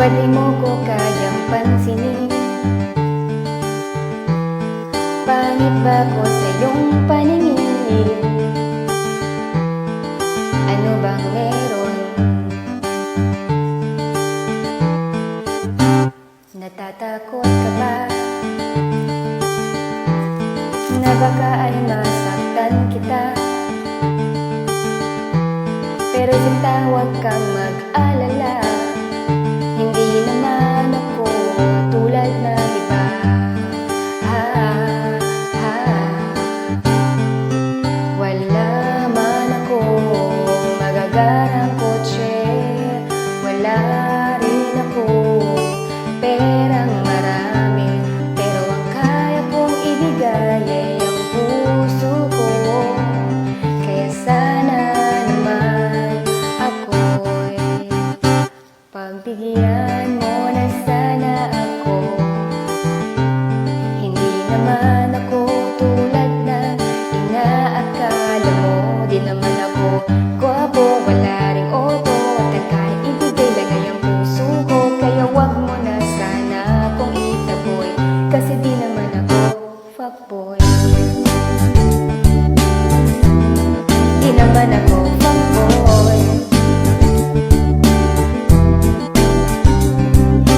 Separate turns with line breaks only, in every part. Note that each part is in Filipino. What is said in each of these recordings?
Ba't di mo ko kayang pansinin? Pangit ba ko sa iyong paningin? Ano bang meron? Natatakot ka ba na baka ay masaktan kita? Pero sinta, huwag kang mag-alala, hindi naman ako tulad ng iba. Wala man ako magagarang kotse, wala rin ako perang marami, pero ang kaya kong ibigay ay ang puso ko. Kaya sana naman ako'y pagbigyan mo na sana ako. Hindi naman ako tulad ng inaakala mo. Di naman ako gwapo, wala ring auto, at ang kaya ibigay lang ay ang puso ko. Kaya wag mo na sana akong itaboy, kasi di naman ako fuckboy. Di naman ako fuckboy.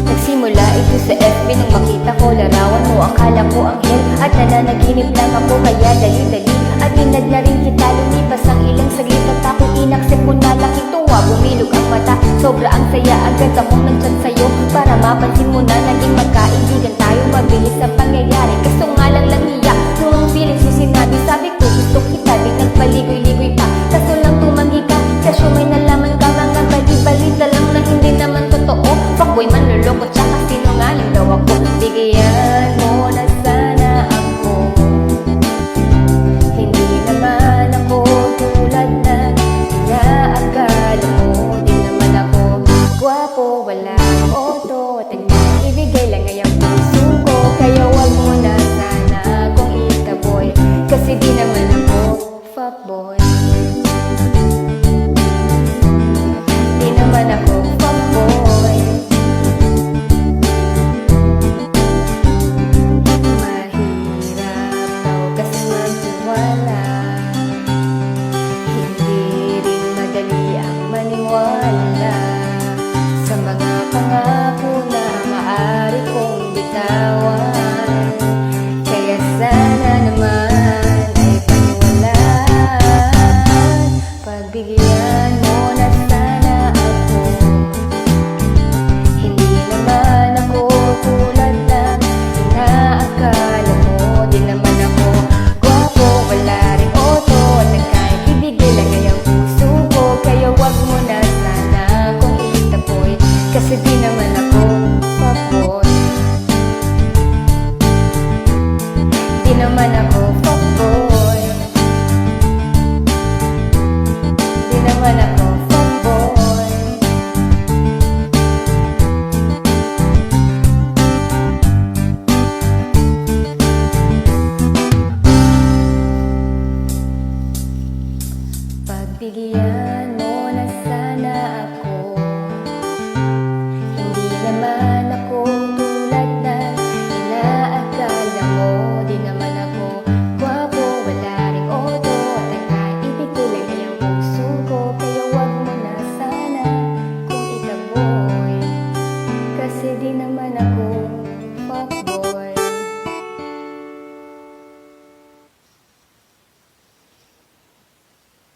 Nagsimula ito sa FB nang makita ko larawan mo. Akala ko anghel at nananaginip lang ako, kaya dali-dali at inad na rin kita. Lumipas ang ilang saglit at ako'y inaksept mo na. Laking tuwa, bumilog ang mata, sobra ang saya. Agad akong nandyan sa'yo para mapansin mo na naging magkaibigan tayo. Mabilis ang pangyayari, kaso nga lang hiya nung ang feelings mo sinabi. Sabi ko gusto kita, di nagpaligoy-ligoy pa, kaso lang tumanggi ka. Kasyo may